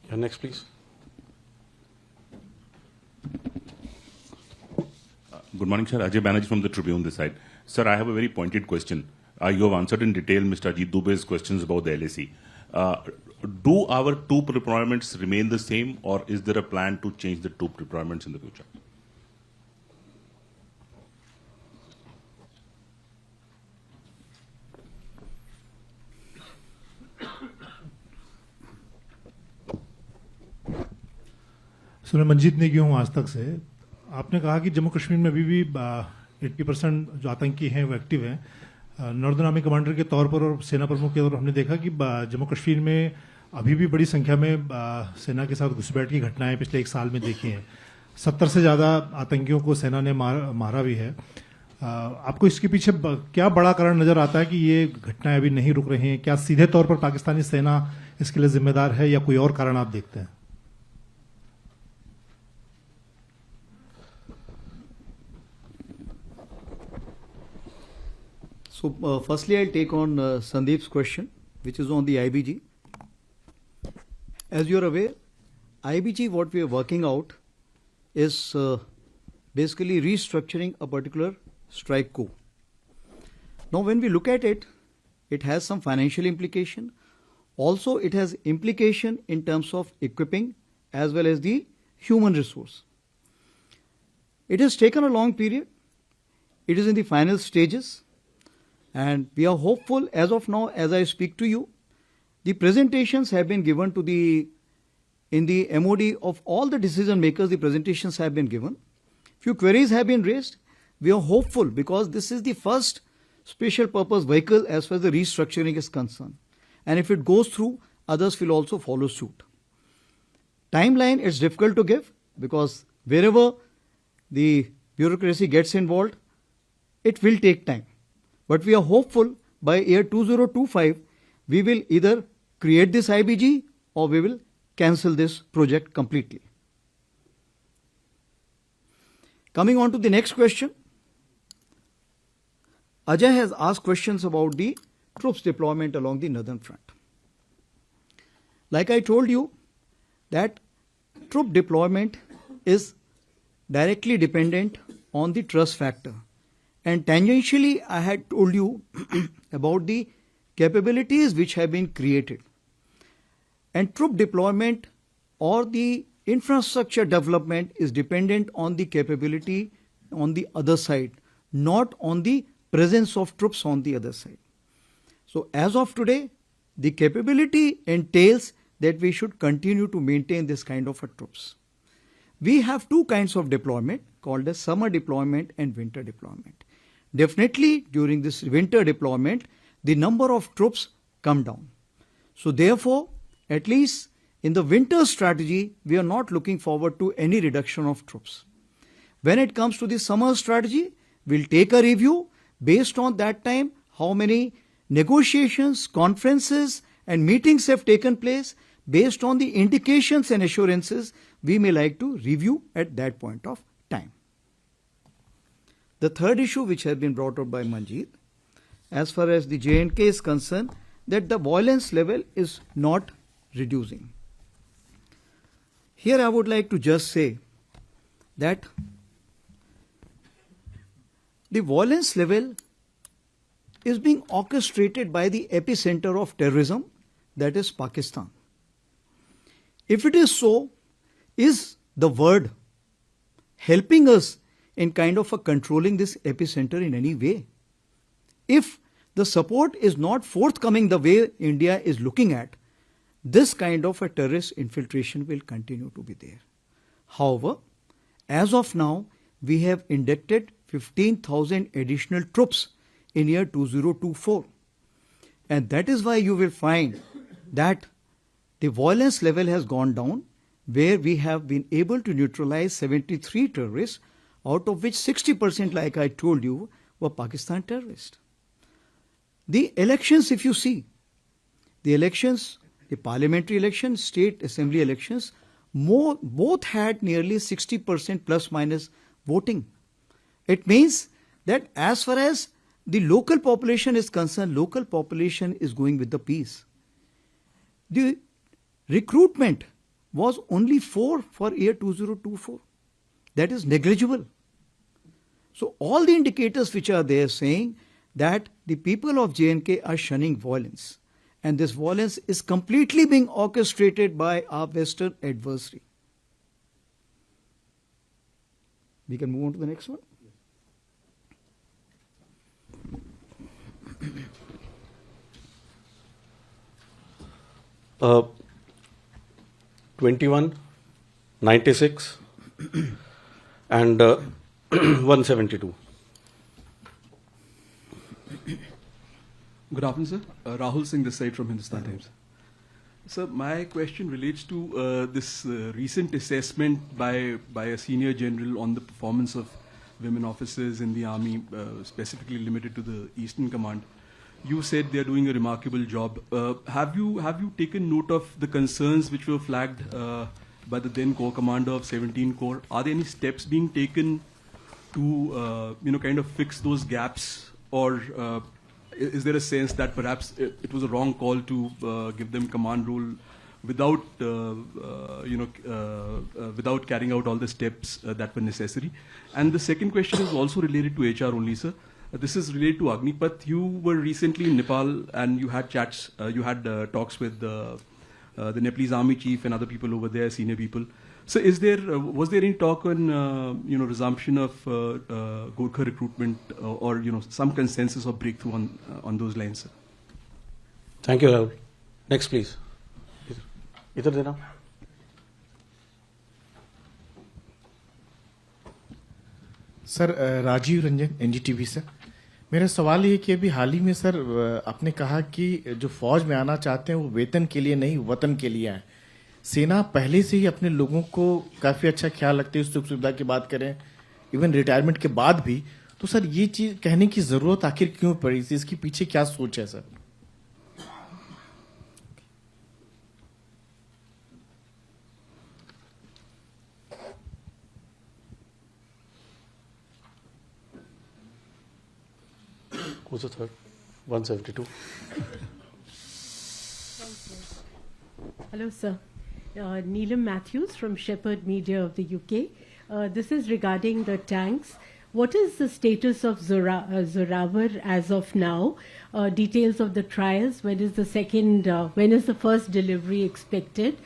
Yeah, next, please. Good morning, sir. Ajay Banerjee from the Tribune this side. Sir, I have a very pointed question. You have answered in detail Mr. Ajit Dubey's questions about the LAC. Do our troop deployments remain the same, or is there a plan to change the troop deployments in the future? Sir मैं मंजीत नेगी हूँ आज तक से। आपने कहा कि जम्मू कश्मीर में अभी भी 80% जो आतंकी हैं वो एक्टिव हैं। नॉर्दर्न आर्मी कमांडर के तौर पर और सेना प्रमुख के तौर पर हमने देखा कि जम्मू कश्मीर में अभी भी बड़ी संख्या में सेना के साथ घुसपैठ की घटनाएं पिछले एक साल में देखी हैं। 70 से ज़्यादा आतंकियों को सेना ने मारा भी है। आपको इसके पीछे क्या बड़ा कारण नजर आता है कि ये घटनाएं अभी नहीं रुक रही हैं? क्या सीधे तौर पर पाकिस्तानी सेना इसके लिए जिम्मेदार है या कोई और कारण आप देखते हैं? So, firstly, I'll take on Sandeep's question, which is on the IBG. As you're aware, IBG, what we are working out is basically restructuring a particular strike corps. Now, when we look at it, it has some financial implication. Also, it has implication in terms of equipping as well as the human resource. It has taken a long period. It is in the final stages. And we are hopeful as of now, as I speak to you, the presentations have been given to in the MOD of all the decision makers, the presentations have been given. Few queries have been raised. We are hopeful because this is the first special purpose vehicle as far as the restructuring is concerned. And if it goes through, others will also follow suit. Timeline is difficult to give because wherever the bureaucracy gets involved, it will take time. But we are hopeful by year 2025, we will either create this IBG or we will cancel this project completely. Coming on to the next question. Ajay has asked questions about the troops deployment along the northern front. Like I told you, that troop deployment is directly dependent on the trust factor. And tangentially, I had told you about the capabilities which have been created. And troop deployment or the infrastructure development is dependent on the capability on the other side, not on the presence of troops on the other side. So as of today, the capability entails that we should continue to maintain this kind of a troops. We have two kinds of deployment called as summer deployment and winter deployment. Definitely during this winter deployment, the number of troops come down. So therefore, at least in the winter strategy, we are not looking forward to any reduction of troops. When it comes to the summer strategy, we'll take a review based on that time, how many negotiations, conferences and meetings have taken place. Based on the indications and assurances, we may like to review at that point of time. The third issue which has been brought up by Manjeet, as far as the J&K is concerned, that the violence level is not reducing. Here I would like to just say that the violence level is being orchestrated by the epicenter of terrorism, that is Pakistan. If it is so, is the word helping us in kind of a controlling this epicenter in any way? If the support is not forthcoming the way India is looking at, this kind of a terrorist infiltration will continue to be there. However, as of now, we have inducted 15,000 additional troops in year 2024. And that is why you will find that the violence level has gone down, where we have been able to neutralize 73 terrorists, out of which 60%, like I told you, were Pakistan terrorists. The elections, if you see, the elections, the parliamentary elections, state assembly elections, both had nearly 60% plus minus voting. It means that as far as the local population is concerned, local population is going with the peace. The recruitment was only 4 for year 2024. That is negligible. So all the indicators which are there saying that the people of J&K are shunning violence, and this violence is completely being orchestrated by our Western adversary. We can move on to the next one. 21, 96, and 172. Good afternoon, sir. Rahul Singh this side from Hindustan Times. Sir, my question relates to this recent assessment by a senior general on the performance of women officers in the army, specifically limited to the Eastern Command. You said they are doing a remarkable job. Have you taken note of the concerns which were flagged by the then Corps Commander of 17 Corps? Are there any steps being taken to kind of fix those gaps, or is there a sense that perhaps it was a wrong call to give them command role without without carrying out all the steps that were necessary? And the second question is also related to HR only, sir. This is related to Agnipath. You were recently in Nepal and you had chats, you had talks with the Nepalese army chief and other people over there, senior people. So, was there any talk on resumption of Gorkha recruitment or some consensus or breakthrough on those lines, sir? Thank you, Rahul. Next, please. Idhar dena. Sir Rajeev Ranjan NDTV से मेरा सवाल ये कि अभी हाल ही में sir आपने कहा कि जो फौज में आना चाहते हैं वो वेतन के लिए नहीं वतन के लिए आए। सेना पहले से ही अपने लोगों को काफी अच्छा ख्याल रखती है, सुख सुविधा की बात करें इवन रिटायरमेंट के बाद भी, तो सर ये चीज कहने की जरूरत आखिर क्यों पड़ी थी? इसके पीछे क्या सोच है sir? Who's the third? 172. Hello, sir. Neelam Matthews from Shepherd Media of the UK. This is regarding the tanks. What is the status of Zorawar as of now? Details of the trials. When is the first delivery expected?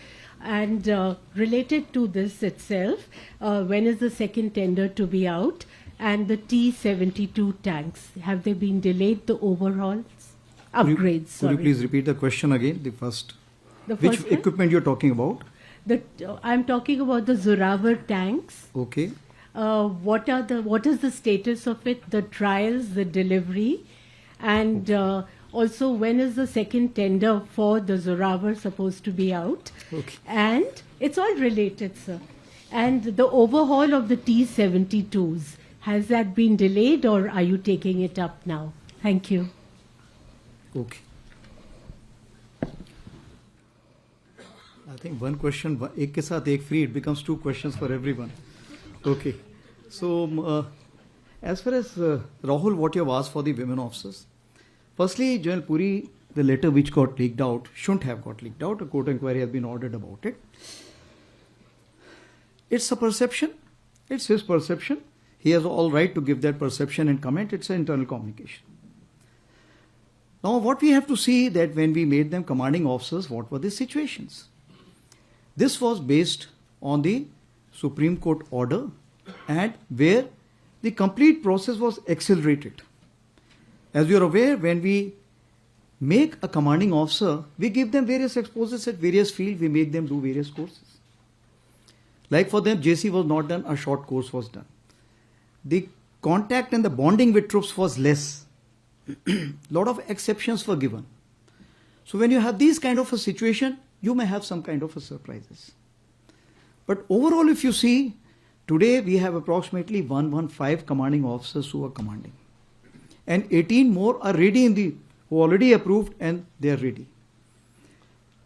And related to this itself, when is the second tender to be out? And the T-72 tanks, have they been delayed, the overhauls, upgrades? Could you please repeat the question again, the first? Which one? Equipment you're talking about? I'm talking about the Zorawar tanks. Okay. What is the status of it, the trials, the delivery, and also when is the second tender for the Zorawar supposed to be out? Okay. And it's all related, sir. And the overhaul of the T-72s, has that been delayed or are you taking it up now? Thank you. Okay. I think one question, ek ke saath ek free, it becomes two questions for everyone. Okay. So, as far as Rahul, what you have asked for the women officers, firstly, General Puri, the letter which got leaked out shouldn't have got leaked out. A court inquiry has been ordered about it. It's a perception. It's his perception. He has all right to give that perception and comment. It's an internal communication. Now, what we have to see that when we made them commanding officers, what were the situations? This was based on the Supreme Court order and where the complete process was accelerated. As you are aware, when we make a commanding officer, we give them various exposures at various fields, we make them do various courses. Like for them, JC was not done, a short course was done. The contact and the bonding with troops was less. Lot of exceptions were given. So when you have these kind of a situation, you may have some kind of a surprises. But overall, if you see, today we have approximately 115 commanding officers who are commanding. And 18 more are ready who already approved and they are ready.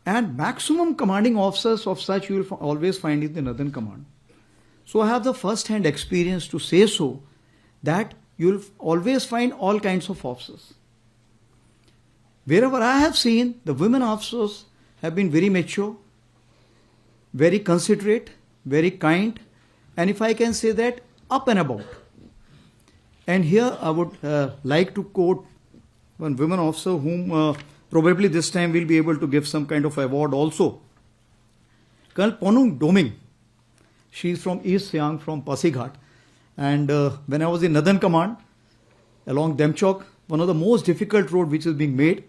And maximum commanding officers of such you will always find in the Northern Command. So I have the first-hand experience to say so, that you will always find all kinds of officers. Wherever I have seen, the women officers have been very mature, very considerate, very kind, and if I can say that, up and about. And here I would like to quote one women officer whom probably this time we'll be able to give some kind of award also. Colonel Ponung Doming. She is from East Siang, from Pasighat. And when I was in Northern Command, along Demchok, one of the most difficult road which is being made,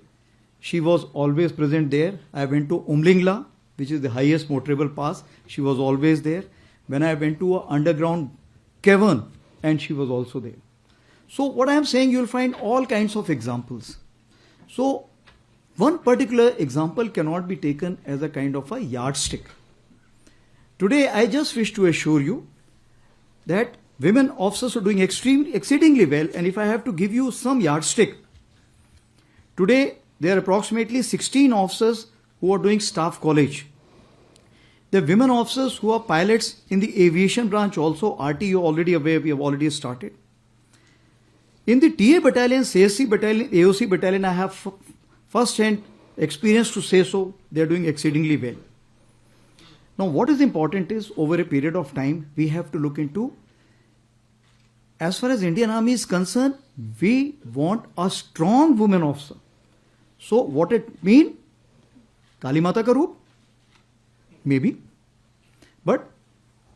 she was always present there. I went to Umlingla, which is the highest motorable pass. She was always there. When I went to an underground cavern, and she was also there. So what I am saying, you will find all kinds of examples. So one particular example cannot be taken as a kind of a yardstick. Today, I just wish to assure you that women officers are doing exceedingly well, and if I have to give you some yardstick, today there are approximately 16 officers who are doing staff college. The women officers who are pilots in the aviation branch also, RT, you are already aware, we have already started. In the TA battalion, CSC battalion, AOC battalion, I have first-hand experience to say so, they are doing exceedingly well. Now, what is important is, over a period of time, we have to look into, as far as Indian Army is concerned, we want a strong women officer. So, what it mean? Kali Mata ka roop? Maybe. But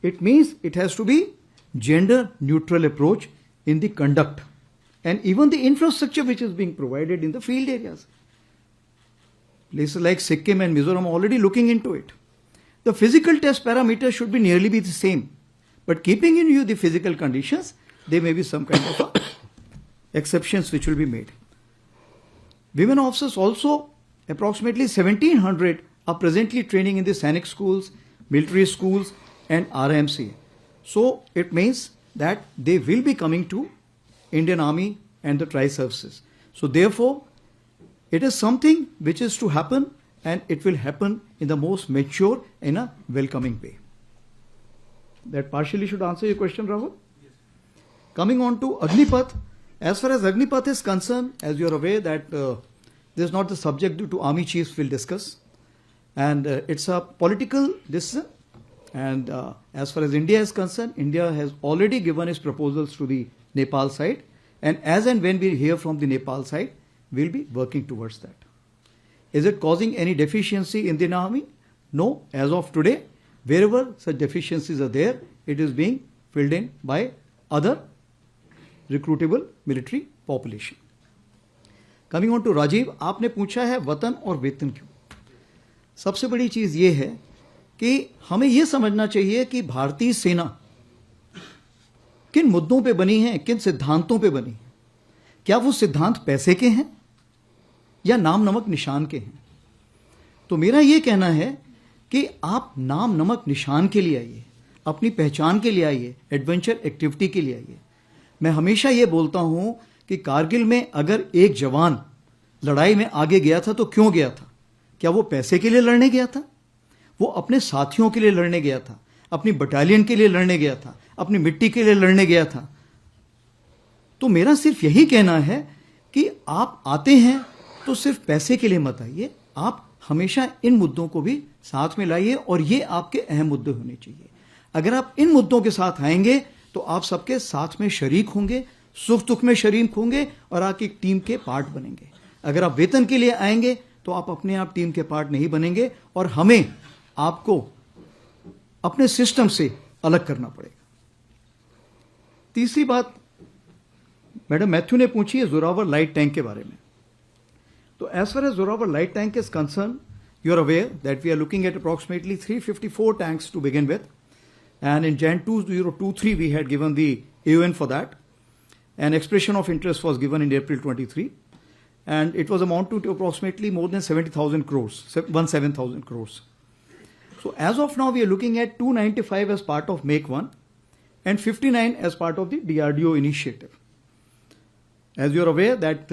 it means it has to be gender neutral approach in the conduct and even the infrastructure which is being provided in the field areas. Places like Sikkim and Mizoram are already looking into it. The physical test parameters should be nearly be the same. But keeping in view the physical conditions, there may be some kind of exceptions which will be made. Women officers also, approximately 1700 are presently training in the Sainik schools, military schools and RMC. So it means that they will be coming to Indian Army and the tri-services. So therefore, it is something which is to happen, and it will happen in the most mature, in a welcoming way. That partially should answer your question, Rahul? Yes. Coming on to Agnipath, as far as Agnipath is concerned, as you are aware that this is not the subject due to army chiefs will discuss, and it's a political decision. And as far as India is concerned, India has already given its proposals to the Nepal side, and as and when we hear from the Nepal side, we'll be working towards that. Is it causing any deficiency in the army? No, as of today, wherever such deficiencies are there, it is being filled in by other recruitable military population. Coming on to Rajiv, आपने पूछा है वतन और वेतन क्यों? सबसे बड़ी चीज ये है कि हमें ये समझना चाहिए कि भारतीय सेना किन मुद्दों पे बनी है, किन सिद्धांतों पे बनी है। क्या वो सिद्धांत पैसे के हैं या नाम नमक निशान के हैं? तो मेरा ये कहना है कि आप नाम नमक निशान के लिए आइए, अपनी पहचान के लिए आइए, एडवेंचर एक्टिविटी के लिए आइए। मैं हमेशा ये बोलता हूं कि कारगिल में अगर एक जवान लड़ाई में आगे गया था तो क्यों गया था? क्या वो पैसे के लिए लड़ने गया था? वो अपने साथियों के लिए लड़ने गया था, अपनी बटालियन के लिए लड़ने गया था, अपनी मिट्टी के लिए लड़ने गया था। तो मेरा सिर्फ यही कहना है कि आप आते हैं तो सिर्फ पैसे के लिए मत आइए, आप हमेशा इन मुद्दों को भी साथ में लाइए और ये आपके अहम मुद्दे होने चाहिए। अगर आप इन मुद्दों के साथ आएंगे तो आप सबके साथ में शरीक होंगे, सुख दुख में शरीक होंगे और आपकी टीम के पार्ट बनेंगे। अगर आप वेतन के लिए आएंगे तो आप अपने आप टीम के पार्ट नहीं बनेंगे और हमें आपको अपने सिस्टम से अलग करना पड़ेगा। तीसरी बात मैडम मैथ्यू ने पूछी है जोरावर लाइट टैंक के बारे में। तो as far as Zorawar light tank is concern, you are aware that we are looking at approximately 354 tanks to begin with, and in Jan 2023 we had given the AON for that. An expression of interest was given in April 23, and it was amounting to approximately more than 70,000 crores, 17,000 crores. So as of now, we are looking at 295 as part of Make 1 and 59 as part of the DRDO initiative. As you are aware that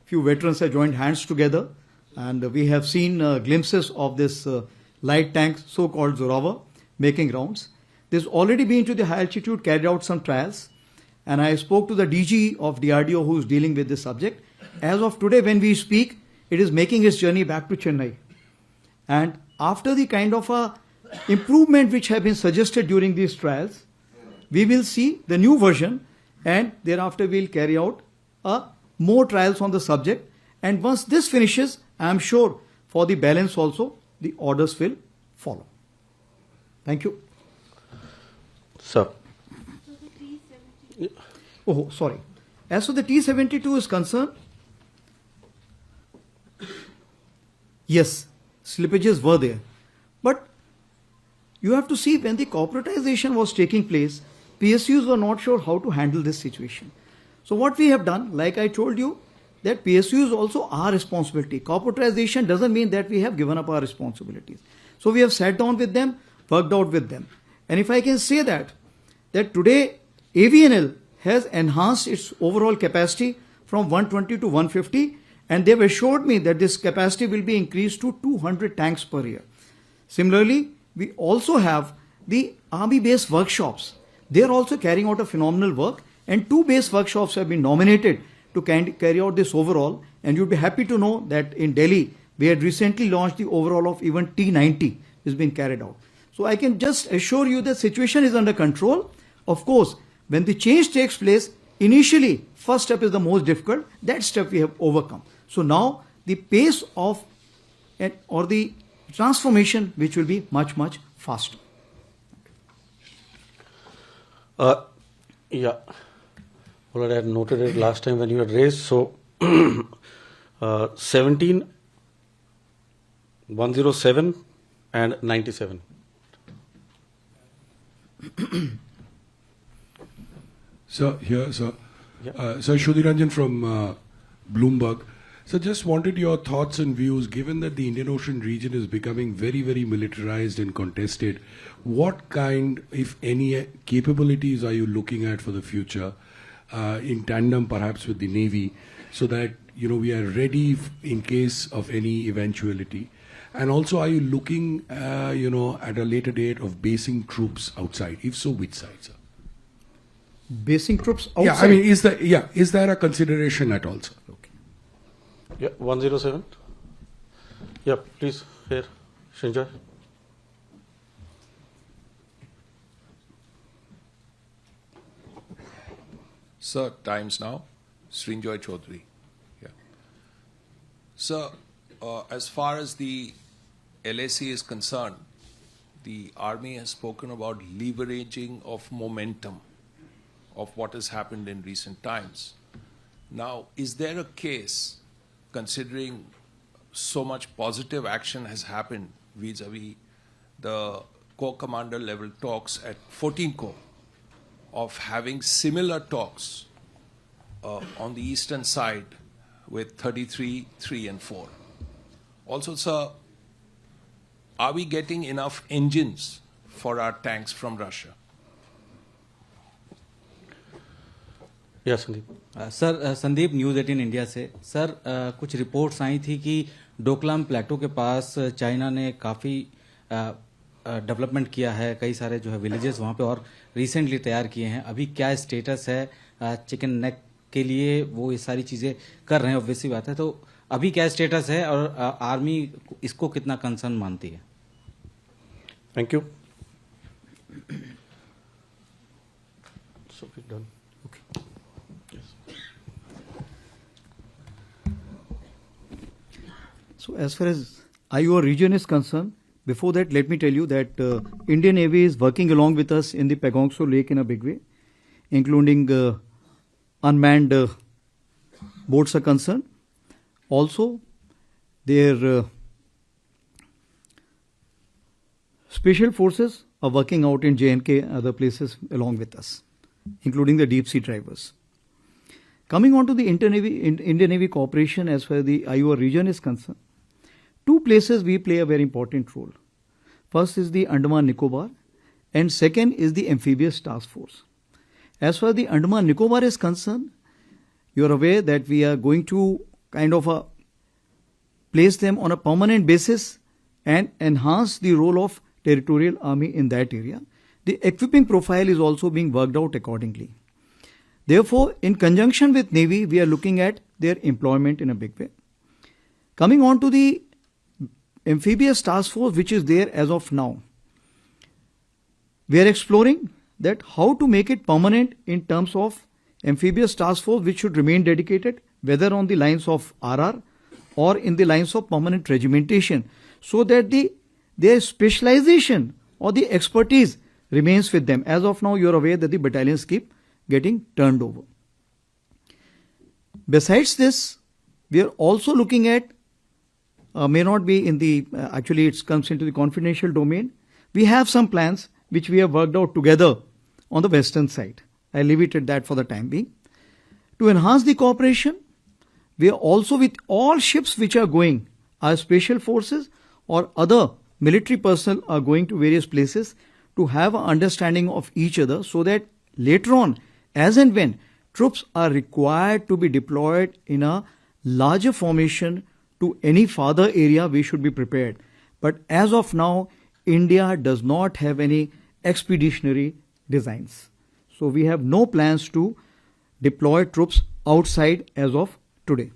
few veterans have joined hands together, and we have seen glimpses of this light tank, so-called Zoravar, making rounds. There's already been to the high altitude carried out some trials, and I spoke to the DG of DRDO who is dealing with this subject. As of today, when we speak, it is making its journey back to Chennai. And after the kind of a improvement which have been suggested during these trials, we will see the new version, and thereafter we'll carry out more trials on the subject. And once this finishes, I am sure for the balance also, the orders will follow. Thank you. Sir. Oh, sorry. As for the T-72 is concerned, yes, slippages were there. But you have to see, when the corporatization was taking place, PSUs were not sure how to handle this situation. So what we have done, like I told you, that PSU is also our responsibility. Corporatization doesn't mean that we have given up our responsibilities. So we have sat down with them, worked out with them. And if I can say that today AVNL has enhanced its overall capacity from 120 to 150, and they've assured me that this capacity will be increased to 200 tanks per year. Similarly, we also have the army-based workshops. They're also carrying out a phenomenal work, and 2 base workshops have been nominated to carry out this overall. And you'll be happy to know that in Delhi, we had recently launched the overall of even T90 has been carried out. So I can just assure you that situation is under control. Of course, when the change takes place, initially, first step is the most difficult. That step we have overcome. So now the pace of or the transformation which will be much, much faster. Yeah. Well, I had noted it last time when you had raised. So 17, 107 and 97. Sir, here, sir. Yeah. Sir, Shudhiranjan from Bloomberg. So just wanted your thoughts and views, given that the Indian Ocean region is becoming very, very militarized and contested, what kind, if any, capabilities are you looking at for the future, in tandem perhaps with the Navy, so that, you know, we are ready in case of any eventuality? And also, are you looking, you know, at a later date of basing troops outside? If so, which side, sir? Basing troops outside? Yeah, I mean, is there a consideration at all, sir? Okay. Yeah, 107. Yeah, please, here, Srinjoy. Sir, times now. Srinjoy Chaudhary. Yeah. Sir, as far as the LAC is concerned, the Army has spoken about leveraging of momentum of what has happened in recent times. Now, is there a case, considering so much positive action has happened vis-a-vis the Corps Commander level talks at 14 Corps, of having similar talks on the eastern side with 33, 3 and 4? Also, sir, are we getting enough engines for our tanks from Russia? Yes, Sandeep. Sir Sandeep news 18 India से sir कुछ reports आई थी कि डोकलाम प्लेटो के पास China ने काफ़ी development किया है, कई सारे जो है विलेजेस वहाँ पे और रिसेंटली तैयार किए हैं. अभी क्या स्टेटस है चिकन नेक के लिए? वो ये सारी चीज़ें कर रहे हैं, ऑब्वियस सी बात है. तो अभी क्या स्टेटस है और आर्मी इसको कितना कंसर्न मानती है? Thank you. So we're done. Okay. Yes. So as far as IOR region is concerned, before that, let me tell you that Indian Navy is working along with us in the Pagong Tso Lake in a big way, including unmanned boats are concerned. Also, their special forces are working out in J&K and other places along with us, including the deep sea drivers. Coming on to the Indian Navy cooperation as far as the IOR region is concerned, two places we play a very important role. First is the Andaman Nicobar and second is the Amphibious Task Force. As far as the Andaman Nicobar is concerned, you are aware that we are going to kind of place them on a permanent basis and enhance the role of territorial army in that area. The equipping profile is also being worked out accordingly. Therefore, in conjunction with Navy, we are looking at their employment in a big way. Coming on to the Amphibious Task Force, which is there as of now, we are exploring that how to make it permanent in terms of Amphibious Task Force, which should remain dedicated, whether on the lines of RR or in the lines of permanent regimentation, so that their specialization or the expertise remains with them. As of now, you are aware that the battalions keep getting turned over. Besides this, we are also looking at, may not be in the, actually it comes into the confidential domain. We have some plans which we have worked out together on the western side. I'll leave it at that for the time being. To enhance the cooperation, we are also with all ships which are going, our special forces or other military personnel are going to various places to have an understanding of each other, so that later on, as and when troops are required to be deployed in a larger formation to any farther area, we should be prepared. But as of now, India does not have any expeditionary designs. So we have no plans to deploy troops outside as of today.